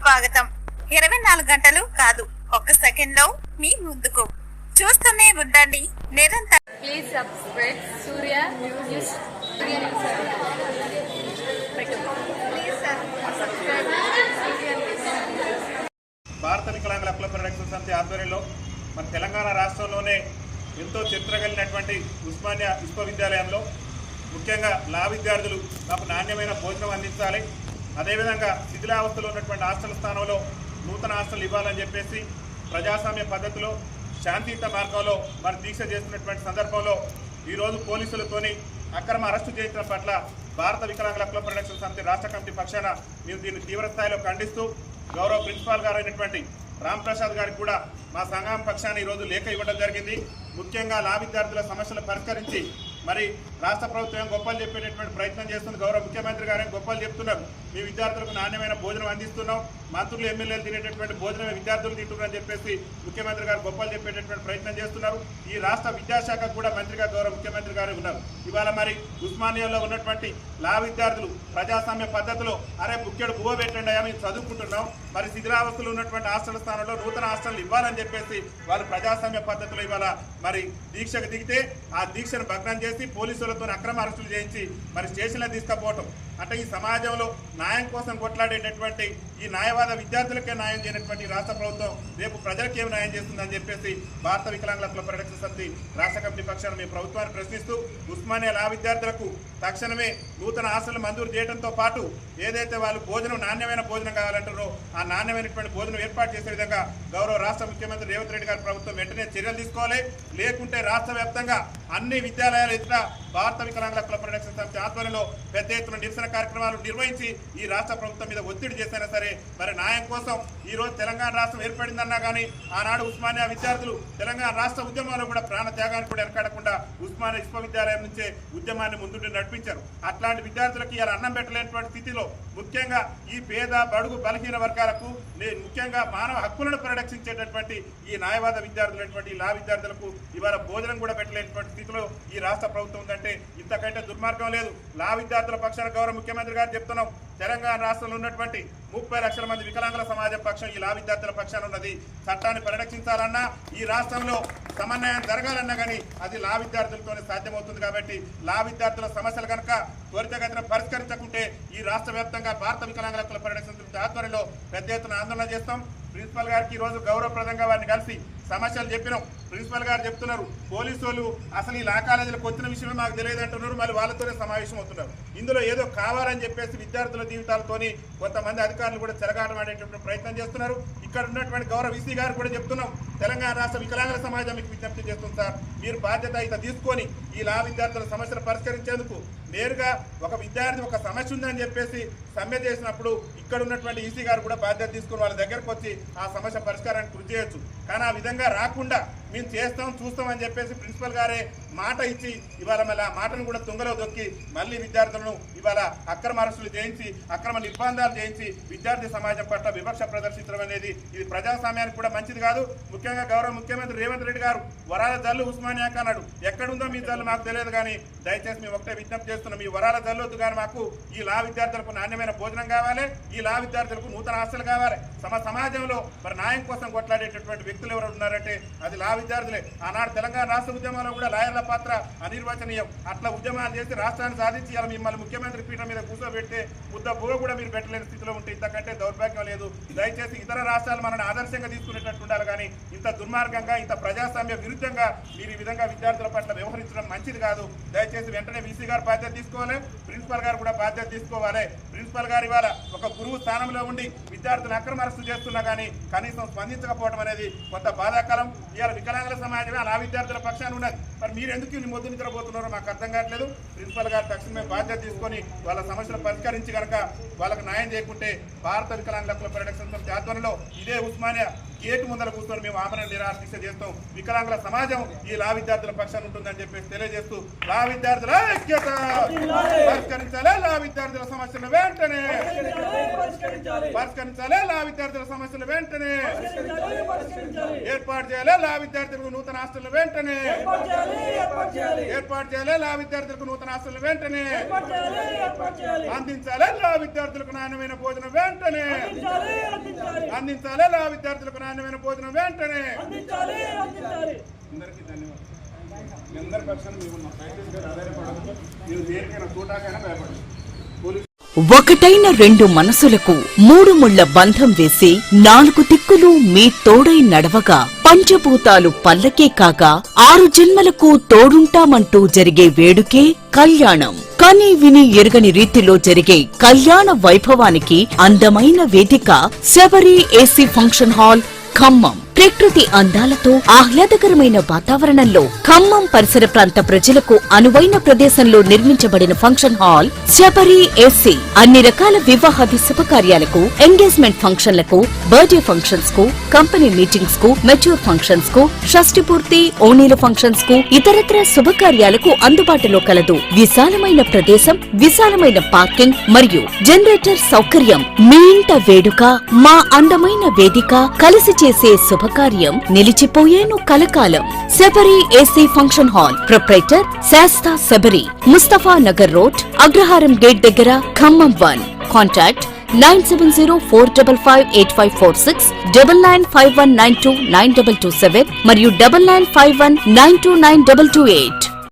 స్వాగతం. 24 గంటలు కాదు, ఒక్క సెకండ్ లో మీ ముందుకు. చూస్తూనే ఉండండి నిరంతరం. Please subscribe Surya news. భారత వికలాంగుల హక్కుల పరిరక్షణ సమితి ఆధ్వర్యంలో మన తెలంగాణ రాష్ట్రంలోనే ఎంతో చరిత్ర కలిగినటువంటి ఉస్మానియా విశ్వవిద్యాలయంలో ముఖ్యంగా లా విద్యార్థులు నాకు నాణ్యమైన భోజనం అందించాలి, అదేవిధంగా శిథిలావస్థలో ఉన్నటువంటి హాస్టల్ స్థానంలో నూతన హాస్టల్ ఇవ్వాలని చెప్పేసి ప్రజాస్వామ్య పద్ధతిలో శాంతియుత మార్గంలో మరి దీక్ష చేస్తున్నటువంటి సందర్భంలో ఈరోజు పోలీసులతోని అక్రమ అరెస్టు చేయించడం పట్ల భారత వికలాంగుల హక్కుల పరిరక్షణ సమితి రాష్ట్ర కమిటీ పక్షాన మేము దీన్ని తీవ్రస్థాయిలో ఖండిస్తూ గౌరవ ప్రిన్సిపాల్ గారు అయినటువంటి రామ్ ప్రసాద్ గారికి కూడా మా సంఘం పక్షాన ఈరోజు లేఖ ఇవ్వడం జరిగింది. ముఖ్యంగా లా విద్యార్థుల సమస్యలు పరిష్కరించి మరి రాష్ట్ర ప్రభుత్వం గొప్పలు చెప్పేటటువంటి ప్రయత్నం చేస్తుంది. గౌరవ ముఖ్యమంత్రి గారు గొప్పలు చెప్తున్నారు, మీ విద్యార్థులకు నాణ్యమైన భోజనం అందిస్తున్నాం, మంత్రులు ఎమ్మెల్యేలు తినేటటువంటి భోజనమే విద్యార్థులు తింటున్నారని చెప్పేసి ముఖ్యమంత్రి గారు గొప్పలు చెప్పేటటువంటి ప్రయత్నం చేస్తున్నారు. ఈ రాష్ట్ర విద్యాశాఖ కూడా మంత్రిగా గౌరవ ముఖ్యమంత్రి గారు ఉన్నారు. ఇవాళ మరి ఉస్మానియాలో ఉన్నటువంటి లా విద్యార్థులు ప్రజాస్వామ్య పద్ధతిలో అరే బుక్కెడు బువ్వ పెట్టండి అయ్యా మేము చదువుకుంటున్నాం, మరి శిథిలావస్థలో ఉన్నటువంటి హాస్టల్ స్థానంలో నూతన హాస్టల్ ఇవ్వాలని చెప్పేసి వాళ్ళు ప్రజాస్వామ్య పద్ధతిలో ఇవాళ మరి దీక్షకు దిగితే ఆ దీక్షను భగ్నం చేసి పోలీసులతో అక్రమ అరెస్టులు చేయించి మరి స్టేషన్లో తీసుకుపోవటం అంటే ఈ సమాజంలో న్యాయం కోసం కొట్లాడేటటువంటి ఈ న్యాయవాద విద్యార్థులకే న్యాయం చేయనటువంటి రాష్ట్ర ప్రభుత్వం రేపు ప్రజలకు ఏం న్యాయం చేస్తుందని చెప్పేసి భారత వికలాంగుల హక్కుల పరిరక్షణ సమితి రాష్ట్ర కమిటీ పక్షాన మేము ప్రభుత్వాన్ని ప్రశ్నిస్తూ ఉస్మానియా లా విద్యార్థులకు తక్షణమే నూతన హాస్టల్ మంజూరు చేయడంతో పాటు ఏదైతే వాళ్ళు భోజనం నాణ్యమైన భోజనం కావాలంటారో ఆ నాణ్యమైనటువంటి భోజనం ఏర్పాటు చేసే విధంగా గౌరవ రాష్ట్ర ముఖ్యమంత్రి రేవంత్ రెడ్డి గారి ప్రభుత్వం వెంటనే చర్యలు తీసుకోవాలి. లేకుంటే రాష్ట్ర వ్యాప్తంగా అన్ని విద్యాలయాల ఎదుట భారత వికలాంగుల హక్కుల పరిరక్షణ సమితి ఆధ్వర్యంలో పెద్ద ఎత్తున నిరసన కార్యక్రమాలు నిర్వహించి ఈ రాష్ట్ర ప్రభుత్వం మీద ఒత్తిడి చేసినా సరే మరి న్యాయం కోసం ఈ రోజు తెలంగాణ రాష్ట్రం ఏర్పడిందన్నా కానీ ఆనాడు ఉస్మానియా విద్యార్థులు తెలంగాణ రాష్ట్ర ఉద్యమంలో కూడా ప్రాణ త్యాగానికి కూడా ఎరకాడకుండా ఉస్మానియా విశ్వవిద్యాలయం నుంచే ఉద్యమాన్ని ముందుండి నడిపించారు. అట్లాంటి విద్యార్థులకు ఇలా అన్నం పెట్టలేనటువంటి స్థితిలో ముఖ్యంగా ఈ పేద బడుగు బలహీన వర్గాలకు ముఖ్యంగా మానవ హక్కులను పరిరక్షించేటటువంటి ఈ న్యాయవాద విద్యార్థులైనటువంటి లా విద్యార్థులకు ఇవాళ భోజనం కూడా పెట్టలేనటువంటి స్థితిలో ఈ రాష్ట్ర ప్రభుత్వం ఉందంటే ఇంతకంటే దుర్మార్గం లేదు. లా విద్యార్థుల పక్షాన గౌరవ ముఖ్యమంత్రి గారు చెప్తున్నాం, తెలంగాణ రాష్ట్రంలో ఉన్నటువంటి 30 లక్షల మంది వికలాంగుల సమాజం పక్షం ఈ లా విద్యార్థుల పక్షాన ఉన్నది. చట్టాన్ని పరిరక్షించాలన్నా ఈ రాష్ట్రంలో సమన్వయం జరగాలన్నా కానీ అది లా విద్యార్థులతోనే సాధ్యమవుతుంది. కాబట్టి లా విద్యార్థుల సమస్యలు కనుక త్వరితగతిన పరిష్కరించకుంటే ఈ రాష్ట్ర వ్యాప్తంగా భారత వికలాంగుల హక్కుల పరిరక్షణ సమితి ఆధ్వర్యంలో పెద్ద ఎత్తున ఆందోళన చేస్తాం. ప్రిన్సిపల్ గారికి ఈ రోజు గౌరవప్రదంగా వారిని కలిసి సమస్యలు చెప్పినాం. ప్రిన్సిపల్ గారు చెప్తున్నారు, పోలీసు వాళ్ళు అసలు ఈ లా కాలేజీలకు వచ్చిన విషయమే మాకు తెలియదు అంటున్నారు, మళ్ళీ వాళ్ళతోనే సమావేశం అవుతున్నారు. ఇందులో ఏదో కావాలని చెప్పేసి విద్యార్థుల జీవితాలతోని కొంతమంది అధికారులు కూడా చెలగాటం ఆడేటటువంటి ప్రయత్నం చేస్తున్నారు. ఇక్కడ ఉన్నటువంటి గౌరవ విసి గారు కూడా చెప్తున్నాం, తెలంగాణ రాష్ట్ర వికలాంగుల సమాజం మీకు విజ్ఞప్తి చేస్తుంది సార్, మీరు బాధ్యత అయితే తీసుకొని ఈ లా విద్యార్థుల సమస్యలు పరిష్కరించేందుకు నేరుగా ఒక విద్యార్థి ఒక సమస్య ఉందని చెప్పేసి సమ్మె చేసినప్పుడు ఇక్కడ ఉన్నటువంటి ఈసీ గారు కూడా బాధ్యత తీసుకుని వాళ్ళ దగ్గరకు వచ్చి ఆ సమస్య పరిష్కారానికి కృషి చేయొచ్చు. కానీ ఆ విధంగా రాకుండా మేము చేస్తాం చూస్తాం అని చెప్పేసి ప్రిన్సిపల్ గారే మాట ఇచ్చి ఇవాళ మళ్ళీ ఆ మాటను కూడా తుంగలో దొక్కి మళ్ళీ విద్యార్థులను ఇవాళ అక్రమ అరెస్టులు చేయించి అక్రమ నిర్బంధాలు చేయించి విద్యార్థి సమాజం పట్ల వివక్ష ప్రదర్శించడం అనేది ఇది ప్రజాస్వామ్యానికి కూడా మంచిది కాదు. ముఖ్యంగా గౌరవ ముఖ్యమంత్రి రేవంత్ రెడ్డి గారు వరాల జల్లు ఉస్మానియాకి అన్నాడు, ఎక్కడుందో మీ జల్లు మాకు తెలియదు కానీ దయచేసి మేము ఒకటే విజ్ఞప్తి చేస్తున్నాం, ఈ వరాల జల్లు వద్దు కానీ మాకు ఈ లా విద్యార్థులకు నాణ్యమైన భోజనం కావాలి, ఈ లా విద్యార్థులకు నూతన హాస్టల్ కావాలి. సమాజంలో మరి న్యాయం కోసం కొట్లాడేటటువంటి వ్యక్తులు ఎవరు ఉన్నారంటే అది లా విద్యార్థులే. ఆనాడు తెలంగాణ రాష్ట్ర ఉద్యమంలో కూడా లాయర్ల పాత్ర అనిర్వచనీయం. అట్లా ఉద్యమాలు చేసి రాష్ట్రాన్ని సాధించి ఇలా మిమ్మల్ని ముఖ్యమంత్రి పీఠం మీద కూర్చోబెడితే ముద్ద బువ్వ కూడా మీరు పెట్టలేని స్థితిలో ఉంటే ఇంతకంటే దౌర్భాగ్యం లేదు. దయచేసి ఇతర రాష్ట్రాలు మనల్ని ఆదర్శంగా తీసుకునేటట్టు ఉండాలి కానీ ఇంత దుర్మార్గంగా ఇంత ప్రజాస్వామ్య విరుద్ధంగా మీరు ఈ విధంగా విద్యార్థుల పట్ల వ్యవహరించడం మంచిది కాదు. దయచేసి వెంటనే వీసీ గారు బాధ్యత తీసుకోవాలి, ప్రిన్సిపల్ గారు కూడా బాధ్యత తీసుకోవాలి. ప్రిన్సిపల్ గారు ఇవాళ ఒక గురువు స్థానంలో ఉండి విద్యార్థులు అక్రమ అరెస్టు చేస్తున్నా కానీ కనీసం స్పందించకపోవడం అనేది కొంత బాధాకరం. ఇవాళ వికలాంగుల సమాజమే ఆ విద్యార్థుల పక్షాన ఉన్నది, మరి మీరు ఎందుకు మొద్దు నిద్రపోతున్నారో మాకు అర్థం కావట్లేదు. ప్రిన్సిపల్ గారు తక్షణమే బాధ్యత తీసుకొని వాళ్ళ సమస్యలు పరిష్కరించి కనుక వాళ్ళకు న్యాయం చేయకుంటే భారత వికలాంగుల హక్కుల పరిరక్షణ సమితి ఆధ్వర్యంలో ఇదే ఉస్మానియా గేటు ముందర కూర్చొని మేము ఆమరణ నిరాహార దీక్ష చేస్తాం. వికలాంగుల సమాజం ఈ లా విద్యార్థుల పక్షాన ఉంటుందని చెప్పేసి తెలియజేస్తూ లా విద్యార్థుల ఐక్యత పరిష్కరించాలి, లా విద్యార్థుల సమస్యలు వెంటనే పరిష్కరించాలి. లా విద్యార్థుల సమస్యలు వెంటనే ఏర్పాటు చేయాలి. లా విద్యార్థులకు నూతన హాస్టల్ వెంటనే ఏర్పాటు చేయాలి. లా విద్యార్థులకు నూతన హాస్టల్ వెంటనే అందించాలి. లా విద్యార్థులకు నాణ్యమైన భోజనం వెంటనే అందించాలి. లా విద్యార్థులకు నాణ్యమైన భోజనం వెంటనే. అందరికీ ధన్యవాదాలు. మీ అందరి పక్షాన్ని మేము ఉన్నాం. ఆధారపడదు. మీరు దేనికైనా చూడాకైనా భయపడదు. ఒకటైన రెండు మనసులకు మూడు ముళ్ల బంధం వేసి నాలుగు దిక్కులు మీ తోడై నడవగా పంచభూతాలు పల్లకే కాగా 6 జన్మలకు తోడుంటామంటూ జరిగే వేడుకే కళ్యాణం. కని విని ఎరుగని రీతిలో జరిగే కళ్యాణ వైభవానికి అందమైన వేదిక Shabari AC function hall Khammam. ప్రకృతి అందాలతో ఆహ్లాదకరమైన వాతావరణంలో ఖమ్మం పరిసర ప్రాంత ప్రజలకు అనువైన ప్రదేశంలో నిర్మించబడిన ఫంక్షన్ హాల్ శబరి ఏసీ అన్ని రకాల వివాహాది శుభకార్యాలకు, ఎంగేజ్మెంట్ ఫంక్షన్లకు, బర్త్డే ఫంక్షన్స్ కు, కంపెనీ మీటింగ్స్ కు, మెచ్యూర్ ఫంక్షన్స్ కు, షష్ఠి పూర్తి, ఓణీల ఫంక్షన్స్ కు, ఇతరత్ర శుభకార్యాలకు అందుబాటులో కలదు. విశాలమైన ప్రదేశం, విశాలమైన పార్కింగ్ మరియు జనరేటర్ సౌకర్యం. మీ ఇంట వేడుక, మా అందమైన వేదిక కలిసి చేసే శుభకార్యం నిలిచిపోయేను కలకాలం. Sabari AC function hall proprietor Shasta Sabari, Mustafa Nagar road, Agraharam gate దగ్గర, ఖమ్మం 1. కాంటాక్ట్ 9704558546, 9951929227 మరియు 9951929228.